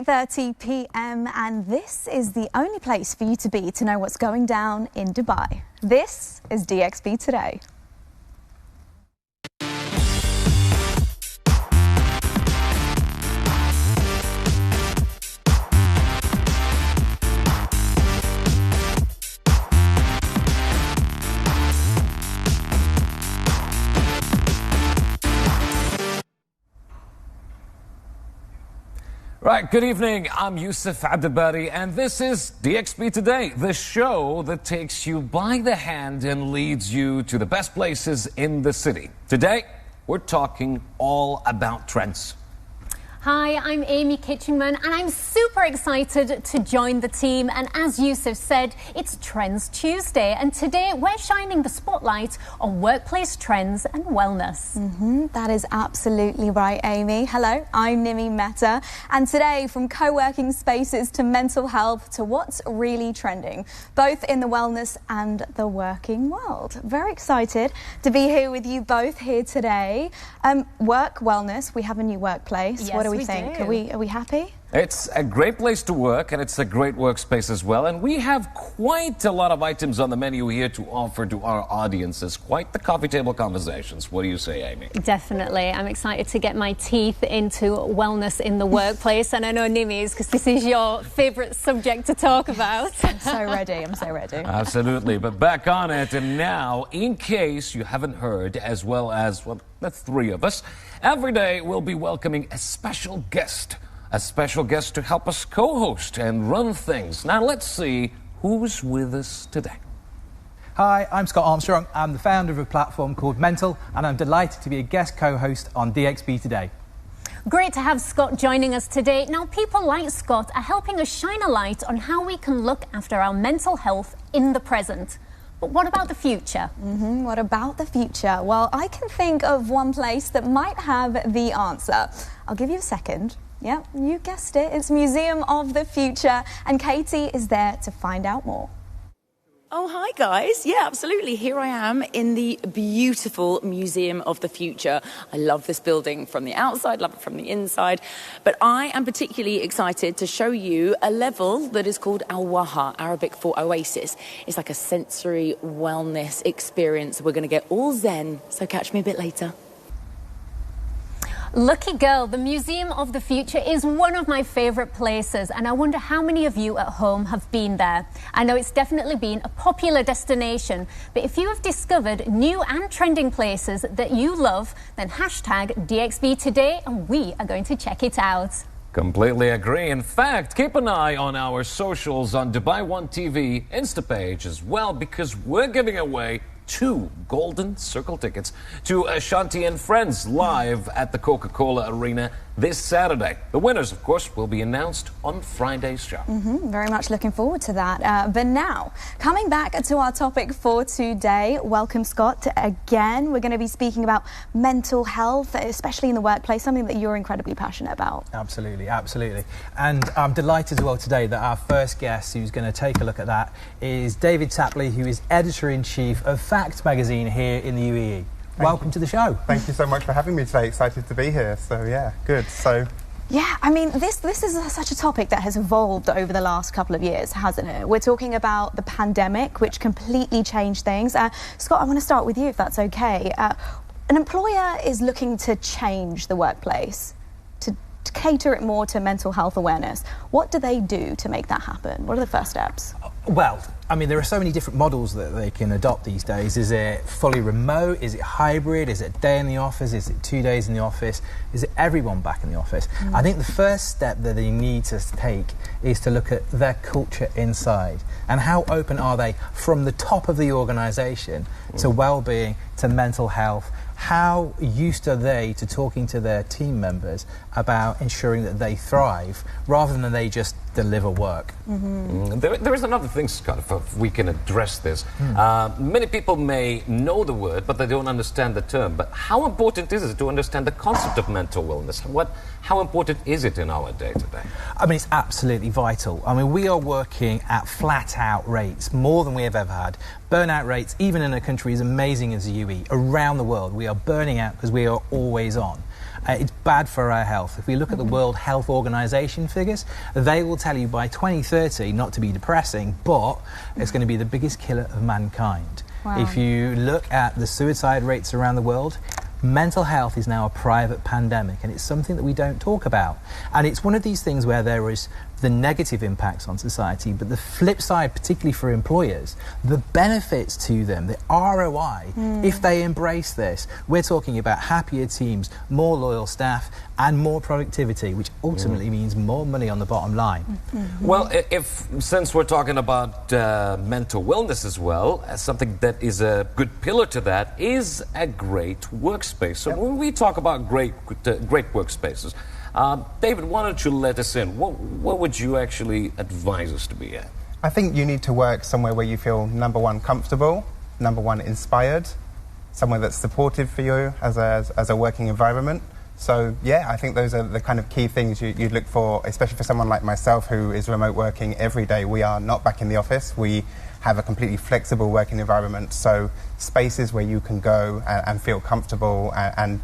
8:30 p.m. and this is the only place for you to be to know what's going down in Dubai. This is DXB Today. Right, good evening. I'm Yusuf Abdelbari and this is DXB Today, the show that takes you by the hand and leads you to the best places in the city. Today, we're talking all about trends. Hi, I'm Amy Kitchenman and I'm super excited to join the team. And as Yusuf said, it's Trends Tuesday. And today we're shining the spotlight on workplace trends and wellness. That is absolutely right, Amy. Hello, I'm Nimi Mehta. And today, from co-working spaces to mental health to what's really trending, both in the wellness and the working world. Very excited to be here with you both here today. Work, wellness, we have a new workplace. Yes, what do we we think? do. Are we happy? It's a great place to work and it's a great workspace as well. And we have quite a lot of items on the menu here to offer to our audiences. Quite the coffee table conversations. What do you say, Amy? Definitely. I'm excited to get my teeth into wellness in the workplace. And I know Nimi's, because this is your favourite subject to talk about. I'm so ready. Absolutely. But back on it. And now, in case you haven't heard, as well as, well, the three of us, every day we'll be welcoming a special guest. A special guest to help us co-host and run things. Now let's see who's with us today. Hi, I'm Scott Armstrong. I'm the founder of a platform called Mental, and I'm delighted to be a guest co-host on DXB Today. Great to have Scott joining us today. Now, people like Scott are helping us shine a light on how we can look after our mental health in the present. But what about the future? What about the future? Well, I can think of one place that might have the answer. I'll give you a second. Yeah, you guessed it. It's Museum of the Future, and Katie is there to find out more. Oh, hi guys. Yeah, absolutely. Here I am in the beautiful Museum of the Future. I love this building from the outside, love it from the inside. But I am particularly excited to show you a level that is called Al-Waha, Arabic for Oasis. It's like a sensory wellness experience. We're going to get all zen, so catch me a bit later. Lucky girl, the Museum of the Future is one of my favourite places, and I wonder how many of you at home have been there. I know it's definitely been a popular destination, but if you have discovered new and trending places that you love, then hashtag DXB Today and we are going to check it out. Completely agree. In fact, keep an eye on our socials on Dubai One TV Insta page as well, because we're giving away 2 golden circle tickets to Ashanti and Friends live at the Coca-Cola Arena this Saturday. The winners, of course, will be announced on Friday's show. Very much looking forward to that. But now, coming back to our topic for today, welcome Scott. Again, we're going to be speaking about mental health, especially in the workplace, something that you're incredibly passionate about. Absolutely, absolutely. And I'm delighted as well today that our first guest who's going to take a look at that is David Tapley, who is Editor-in-Chief of Fact magazine here in the UAE. Welcome to the show. Thank you so much for having me today. Excited to be here. So yeah, good. Yeah, I mean, this is such a topic that has evolved over the last couple of years, hasn't it? We're talking about the pandemic, which completely changed things. Scott, I want to start with you, if that's okay. An employer is looking to change the workplace, to cater it more to mental health awareness. What do they do to make that happen? What are the first steps? Well, I mean, there are so many different models that they can adopt these days. Is it fully remote? Is it hybrid? Is it a day in the office? Is it 2 days in the office? Is it everyone back in the office? I think the first step that they need to take is to look at their culture inside and how open are they from the top of the organisation to well-being, to mental health. How used are they to talking to their team members about ensuring that they thrive rather than they just deliver work? There is another thing, Scott, if we can address this. Many people may know the word, but they don't understand the term. But how important is it to understand the concept of mental wellness? How important is it in our day-to-day? I mean, it's absolutely vital. I mean, we are working at flat-out rates, more than we have ever had. Burnout rates, even in a country as amazing as the UAE, around the world, we are burning out because we are always on. It's bad for our health. If we look at the World Health Organization figures, they will tell you by 2030, not to be depressing, but it's going to be the biggest killer of mankind. Wow. If you look at the suicide rates around the world, mental health is now a private pandemic, and it's something that we don't talk about. And it's one of these things where there is the negative impacts on society, but the flip side, particularly for employers, the benefits to them, the ROI, if they embrace this, we're talking about happier teams, more loyal staff, and more productivity, which ultimately means more money on the bottom line. Well, since we're talking about mental wellness as well, something that is a good pillar to that is a great workspace. So when we talk about great workspaces, David, why don't you let us in? What would you actually advise us to be at? I think you need to work somewhere where you feel, number one, comfortable, number one, inspired, somewhere that's supportive for you as a working environment. So, yeah, I think those are the kind of key things you'd look for, especially for someone like myself who is remote working every day. We are not back in the office. We have a completely flexible working environment. So spaces where you can go and feel comfortable and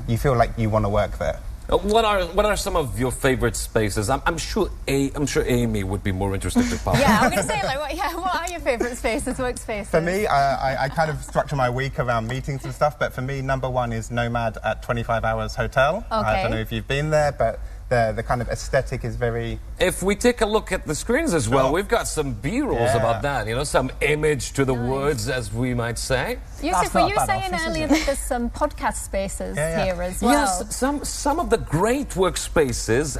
you feel like you want to work there. What are some of your favorite spaces? I'm sure Amy would be more interested to pop. Yeah, I'm going to say, what are your favorite spaces, workspaces? For me, I kind of structure my week around meetings and stuff, but for me, number one is Nomad at 25 Hours Hotel. Okay. I don't know if you've been there, but the kind of aesthetic is very... If we take a look at the screens as well, we've got some B-rolls about that, some image to the words, as we might say. Yusuf, were you saying earlier that there's some podcast spaces here as well? Yes, some of the great workspaces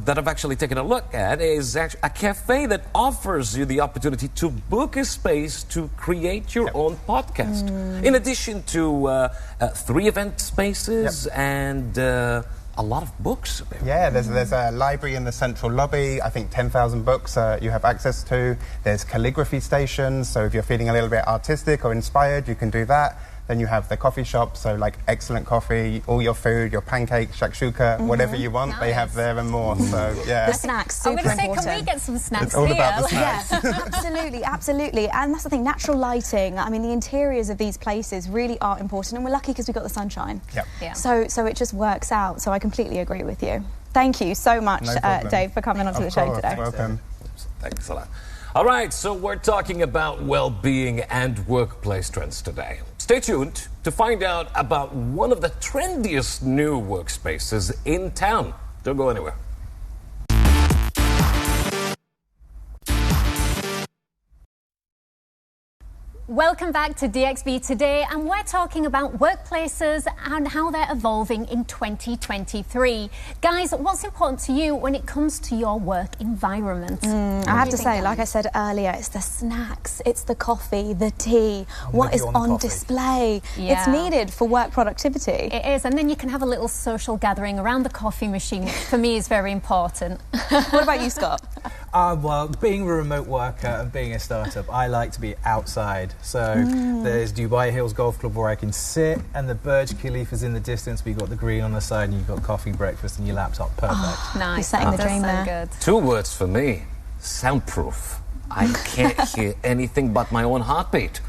that I've actually taken a look at is actually a cafe that offers you the opportunity to book a space to create your own podcast. In addition to 3 event spaces and... a lot of books. Yeah, there's a library in the central lobby. I think 10,000 books you have access to. There's calligraphy stations, so if you're feeling a little bit artistic or inspired, you can do that. Then you have the coffee shop, so like excellent coffee, all your food, your pancakes, shakshuka, whatever you want, they have there and more. So yeah. The snacks, super important. I'm going to say, can we get some snacks it's all here? about the snacks. Yeah, absolutely. And that's the thing, natural lighting. I mean, the interiors of these places really are important, and we're lucky because we've got the sunshine. Yep. Yeah. So it just works out. So I completely agree with you. Thank you so much, Dave, for coming onto the show today. Welcome. Thanks a lot. All right, so we're talking about well-being and workplace trends today. Stay tuned to find out about one of the trendiest new workspaces in town. Don't go anywhere. Welcome back to DXB Today, and we're talking about workplaces and how they're evolving in 2023. Guys, what's important to you when it comes to your work environment? I have to say, like I said earlier, it's the snacks, it's the coffee, the tea, what is on display. Yeah. It's needed for work productivity. It is, and then you can have a little social gathering around the coffee machine, which for me is very important. What about you, Scott? Well, being a remote worker and being a startup, I like to be outside. So there's Dubai Hills Golf Club where I can sit, and the Burj Khalifa's in the distance. We've got the green on the side, and you've got coffee, breakfast, and your laptop. Perfect. Oh, nice. You're setting the dream there. Good. 2 words for me: soundproof. I can't hear anything but my own heartbeat.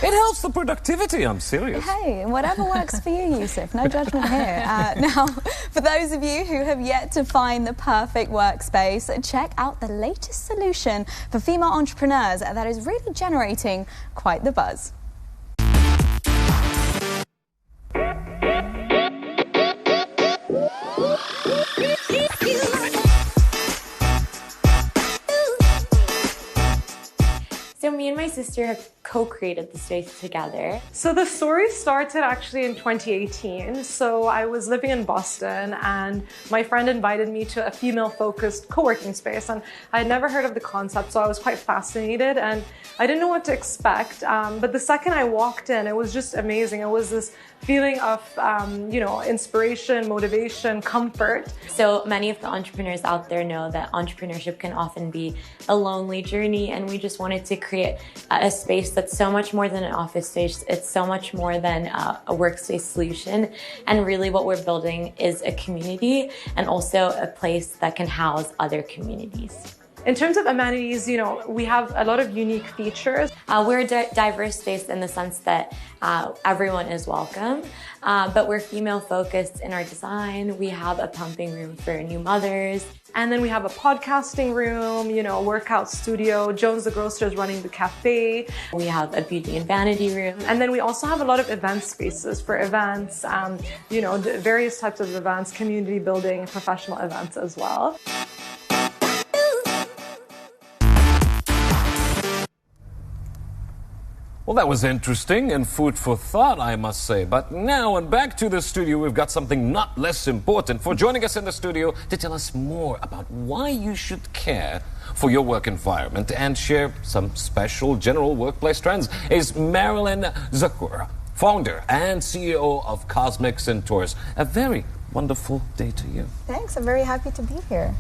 It helps the productivity, I'm serious. Hey, whatever works for you, Yusuf. No judgment here. Now, for those of you who have yet to find the perfect workspace, check out the latest solution for female entrepreneurs that is really generating quite the buzz. So me and my sister have co-created the space together. So the story started actually in 2018. So I was living in Boston and my friend invited me to a female-focused co-working space, and I had never heard of the concept, so I was quite fascinated and I didn't know what to expect. But the second I walked in, it was just amazing. It was this feeling of, inspiration, motivation, comfort. So many of the entrepreneurs out there know that entrepreneurship can often be a lonely journey, and we just wanted to create a space that's so much more than an office space. It's so much more than a workspace solution. And really what we're building is a community and also a place that can house other communities. In terms of amenities, you know, we have a lot of unique features. We're a diverse space in the sense that everyone is welcome, but we're female focused in our design. We have a pumping room for new mothers. And then we have a podcasting room, you know, a workout studio. Jones the Grocer is running the cafe. We have a beauty and vanity room. And then we also have a lot of event spaces for events, you know, various types of events, community building, professional events as well. Well, that was interesting and food for thought, I must say. But now, and back to the studio, we've got something not less important. For joining us in the studio to tell us more about why you should care for your work environment and share some special general workplace trends is Marilyn Zucker, founder and CEO of Cosmic Centaurs. A very wonderful day to you. Thanks, I'm very happy to be here.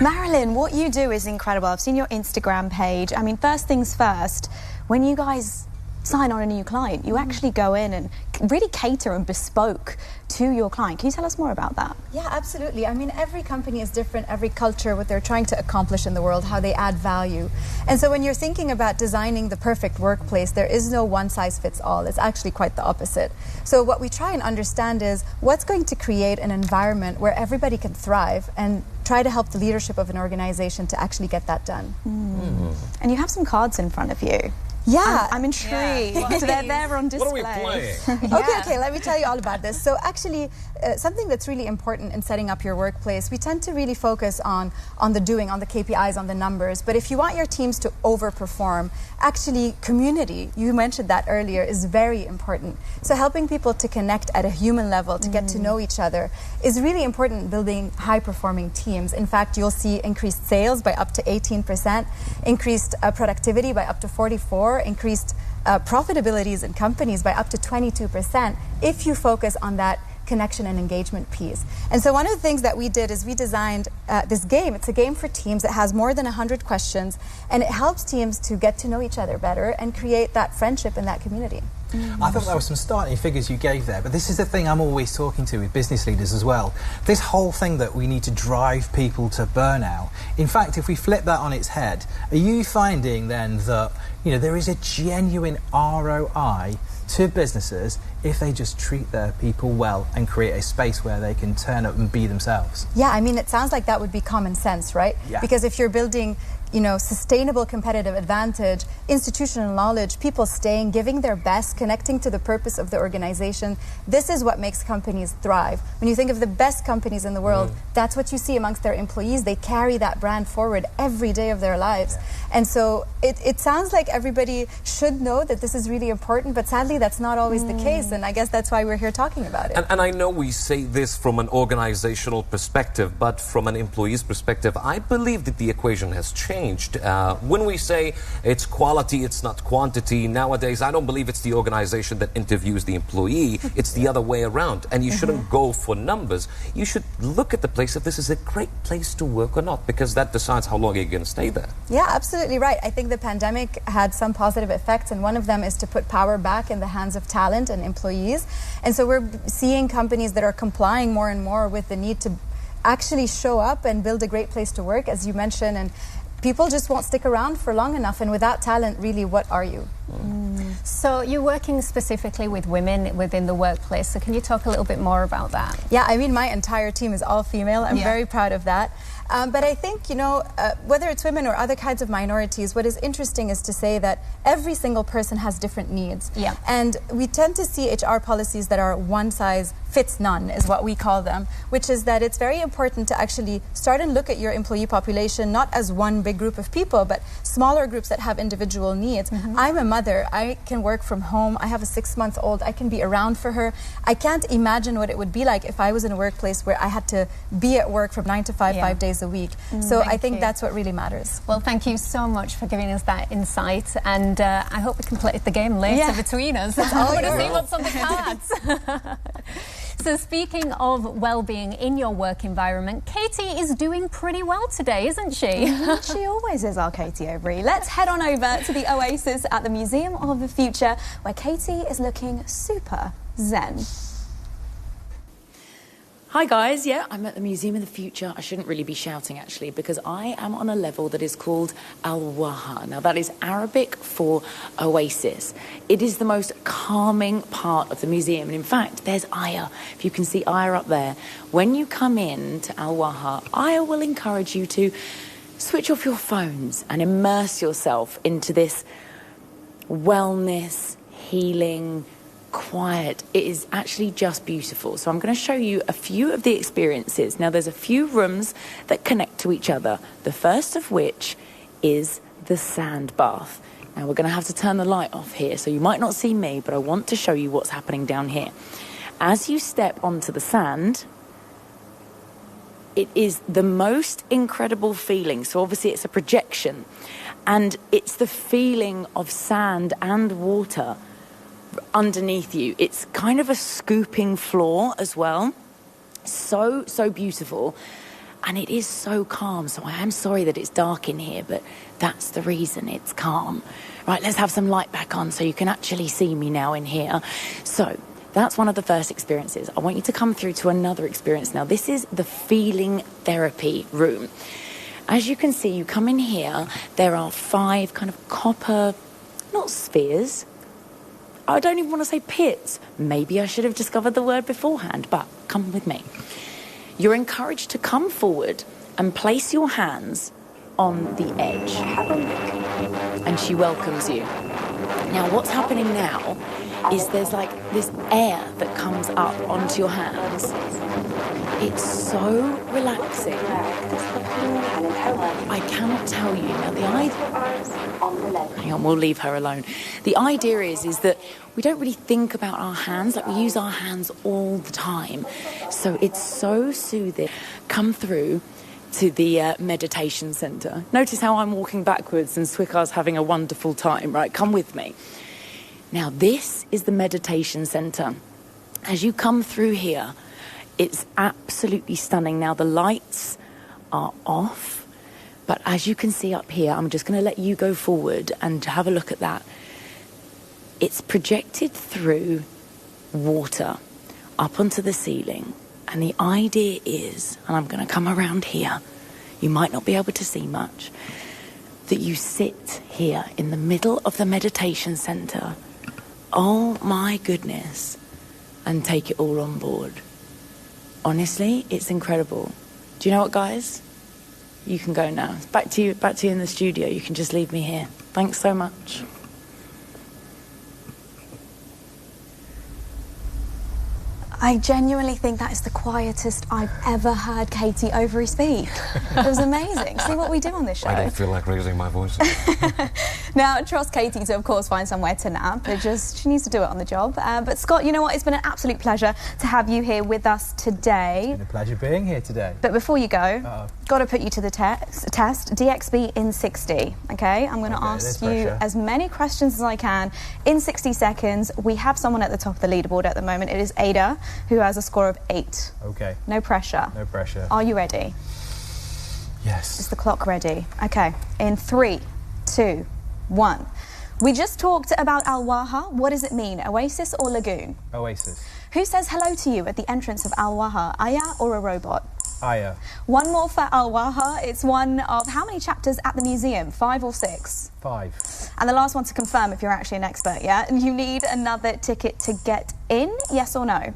Marilyn, what you do is incredible. I've seen your Instagram page. I mean, first things first, when you guys sign on a new client, you actually go in and really cater and bespoke to your client. Can you tell us more about that? Yeah, absolutely. I mean, every company is different, every culture, what they're trying to accomplish in the world, how they add value. And so when you're thinking about designing the perfect workplace, there is no one size fits all. It's actually quite the opposite. So what we try and understand is what's going to create an environment where everybody can thrive and try to help the leadership of an organization to actually get that done. And you have some cards in front of you. Yeah. I'm intrigued. So they're there on display. What are we playing? Okay, let me tell you all about this. So actually, something that's really important in setting up your workplace, we tend to really focus on the doing, on the KPIs, on the numbers. But if you want your teams to overperform, actually community, you mentioned that earlier, is very important. So helping people to connect at a human level, to get to know each other, is really important in building high-performing teams. In fact, you'll see increased sales by up to 18%, increased productivity by up to 44%, increased profitabilities in companies by up to 22% if you focus on that connection and engagement piece. And so one of the things that we did is we designed this game. It's a game for teams. It has more than 100 questions, and it helps teams to get to know each other better and create that friendship and that community. I thought there were some startling figures you gave there, but this is the thing I'm always talking to with business leaders as well. This whole thing that we need to drive people to burnout. In fact, if we flip that on its head, are you finding then that, you know, there is a genuine ROI to businesses if they just treat their people well and create a space where they can turn up and be themselves? Yeah, I mean, it sounds like that would be common sense, right? Yeah. Because if you're building, you know, sustainable competitive advantage, institutional knowledge, people staying, giving their best, connecting to the purpose of the organization, this is what makes companies thrive. When you think of the best companies in the world, that's what you see amongst their employees. They carry that brand forward every day of their lives. And so it sounds like everybody should know that this is really important, but sadly that's not always the case, and I guess that's why we're here talking about it. And I know we say this from an organizational perspective, but from an employee's perspective, I believe that the equation has changed. When we say it's quality, it's not quantity, nowadays I don't believe it's the organization that interviews the employee, it's the other way around. And you shouldn't go for numbers. You should look at the place if this is a great place to work or not, because that decides how long you're going to stay there. Yeah, absolutely right. I think the pandemic had some positive effects, and one of them is to put power back in the hands of talent and employees. And so we're seeing companies that are complying more and more with the need to actually show up and build a great place to work, as you mentioned, and people just won't stick around for long enough, and without talent, really, what are you? So you're working specifically with women within the workplace, so can you talk a little bit more about that? Yeah, I mean, my entire team is all female. I'm very proud of that. But I think, you know, whether it's women or other kinds of minorities, what is interesting is to say that every single person has different needs. Yeah. And we tend to see HR policies that are one size fits none, is what we call them, which is that it's very important to actually start and look at your employee population not as one big group of people, but smaller groups that have individual needs. I'm a mother. I can work from home. I have a 6-month-old. I can be around for her. I can't imagine what it would be like if I was in a workplace where I had to be at work from 9 to 5, 5 days a week. So I think that's what really matters. Well, thank you so much for giving us that insight, and I hope we can play the game later between us. I want to see what's on the cards. So speaking of well-being in your work environment, Katie is doing pretty well today, isn't she? She always is, our Katie Overy. Let's head on over to the Oasis at the Museum of the Future, where Katie is looking super zen. Hi guys, yeah, I'm at the Museum of the Future. I shouldn't really be shouting actually, because I am on a level that is called Al-Waha. Now that is Arabic for oasis. It is the most calming part of the museum, and in fact there's Aya. If you can see Aya up there, when you come in to Al-Waha, Aya will encourage you to switch off your phones and immerse yourself into this wellness, healing, quiet. It is actually just beautiful. So I'm going to show you a few of the experiences. Now there's a few rooms that connect to each other, the first of which is the sand bath. Now we're going to have to turn the light off here, so you might not see me, but I want to show you what's happening down here. As you step onto the sand, it is the most incredible feeling. So obviously it's a projection, and it's the feeling of sand and water underneath you. It's kind of a scooping floor as well. So beautiful, and it is so calm. So I am sorry that it's dark in here, but that's the reason it's calm. Right, let's have some light back on so you can actually see me now in here. So that's one of the first experiences. I want you to come through to another experience now. This is the feeling therapy room. As you can see, you come in here, there are 5 kind of copper, not spheres, I don't even want to say pits. Maybe I should have discovered the word beforehand, but come with me. You're encouraged to come forward and place your hands on the edge. And she welcomes you. Now, what's happening now is there's like this air that comes up onto your hands. It's so relaxing. I cannot tell you. Now, hang on, we'll leave her alone. The idea is that we don't really think about our hands, like we use our hands all the time. So it's so soothing. Come through to the meditation centre. Notice how I'm walking backwards and Swikar's having a wonderful time, right? Come with me. Now, this is the meditation centre. As you come through here, it's absolutely stunning. Now, the lights are off, but as you can see up here, I'm just going to let you go forward and have a look at that. It's projected through water up onto the ceiling, and the idea is, and I'm going to come around here, you might not be able to see much, that you sit here in the middle of the meditation centre, oh my goodness, and take it all on board. Honestly, it's incredible. Do you know what, guys? You can go now. It's back to you in the studio. You can just leave me here. Thanks so much. I genuinely think that is the quietest I've ever heard Katie Overy speak. It was amazing. See what we do on this show. I don't feel like raising my voice. Now, trust Katie to, of course, find somewhere to nap. She needs to do it on the job. But Scott, you know what? It's been an absolute pleasure to have you here with us today. It's been a pleasure being here today. But before you go, got to put you to the test. DXB in 60, okay? I'm going to ask you as many questions as I can in 60 seconds. We have someone at the top of the leaderboard at the moment. It is Ada, who has a score of 8. Okay. No pressure. No pressure. Are you ready? Yes. Is the clock ready? Okay. In 3, 2, 1. We just talked about Al-Waha. What does it mean? Oasis or lagoon? Oasis. Who says hello to you at the entrance of Al-Waha? Aya or a robot? Aya. One more for Al-Waha. It's one of how many chapters at the museum? 5 or 6? 5. And the last one to confirm if you're actually an expert, yeah? You need another ticket to get in, yes or no?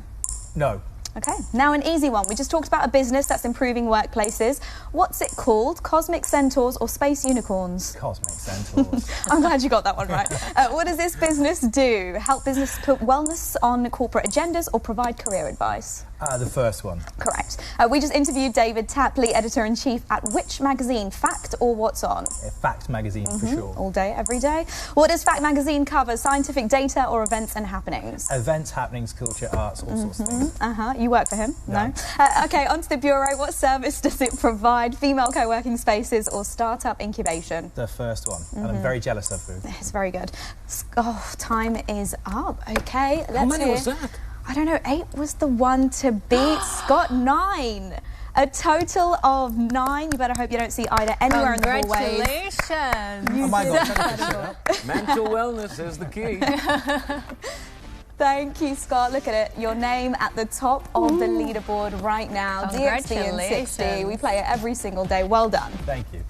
No. Okay, now an easy one. We just talked about a business that's improving workplaces. What's it called? Cosmic Centaurs or Space Unicorns? Cosmic Centaurs. I'm glad you got that one right. What does this business do? Help business put wellness on corporate agendas or provide career advice? The first one. Correct. We just interviewed David Tapley, editor-in-chief at which magazine? Fact or What's On? Fact magazine, for sure. All day, every day. What does Fact magazine cover? Scientific data or events and happenings? Events, happenings, culture, arts, all sorts of things. You work for him? No. Okay, onto the Bureau. What service does it provide? Female co-working spaces or startup incubation? The first one. And I'm very jealous of it. It's very good. Oh, time is up. Okay, let's How many hear. was that? I don't know, 8 was the one to beat. Scott, 9. A total of 9. You better hope you don't see Ida anywhere in the hallways. Congratulations. Oh my God, Mental wellness is the key. Thank you, Scott. Look at it. Your name at the top of the leaderboard right now. DXB in 60. We play it every single day. Well done. Thank you.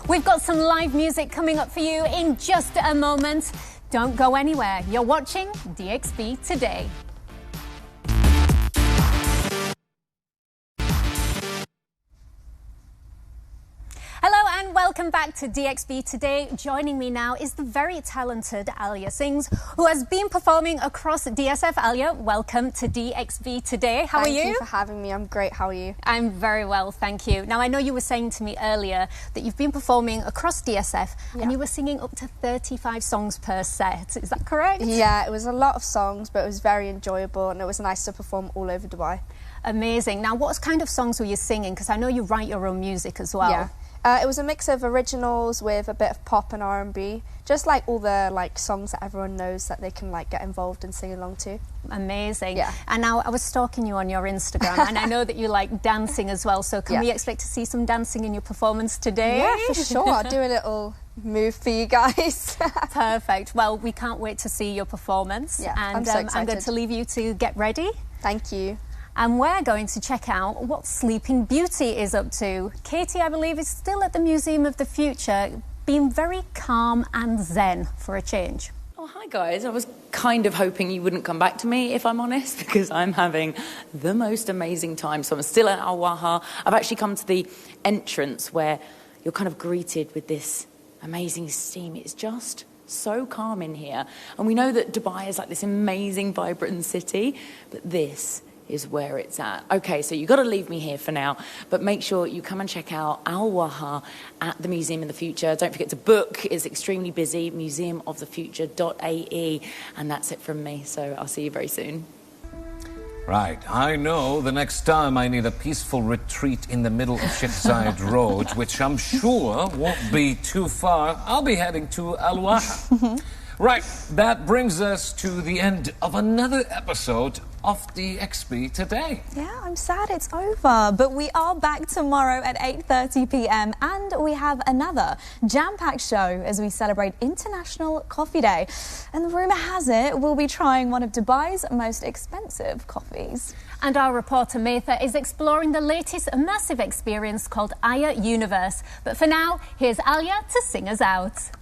We've got some live music coming up for you in just a moment. Don't go anywhere. You're watching DXB Today. Hello and welcome back to DXB Today. Joining me now is the very talented Alia Sings, who has been performing across DSF. Alia, welcome to DXB Today. How are you? Thank you for having me. I'm great. How are you? I'm very well, thank you. Now, I know you were saying to me earlier that you've been performing across DSF and you were singing up to 35 songs per set. Is that correct? Yeah, it was a lot of songs, but it was very enjoyable and it was nice to perform all over Dubai. Amazing. Now, what kind of songs were you singing? Because I know you write your own music as well. Yeah. It was a mix of originals with a bit of pop and R&B, just like all the songs that everyone knows that they can get involved and sing along to. Amazing. Yeah. And now I was stalking you on your Instagram and I know that you like dancing as well, so can we expect to see some dancing in your performance today? Yeah, for sure. I'll do a little move for you guys. Perfect. Well, we can't wait to see your performance. Yeah, and I'm so excited. I'm going to leave you to get ready. Thank you. And we're going to check out what Sleeping Beauty is up to. Katie, I believe, is still at the Museum of the Future, being very calm and zen for a change. Oh, hi guys. I was kind of hoping you wouldn't come back to me, if I'm honest, because I'm having the most amazing time. So I'm still at Al Waha. I've actually come to the entrance where you're kind of greeted with this amazing steam. It's just so calm in here. And we know that Dubai is like this amazing, vibrant city, but this is where it's at. Okay, so you've got to leave me here for now, but make sure you come and check out Al Waha at the Museum of the Future. Don't forget to book. It's extremely busy, museumofthefuture.ae, and that's it from me. So I'll see you very soon. Right, I know the next time I need a peaceful retreat in the middle of Sheikh Zayed Road, which I'm sure won't be too far, I'll be heading to Al Waha. Right, that brings us to the end of another episode of DXB Today. Yeah, I'm sad it's over, but we are back tomorrow at 8:30 p.m. and we have another jam-packed show as we celebrate International Coffee Day. And rumour has it we'll be trying one of Dubai's most expensive coffees. And our reporter Matha is exploring the latest immersive experience called Aya Universe. But for now, here's Alia to sing us out.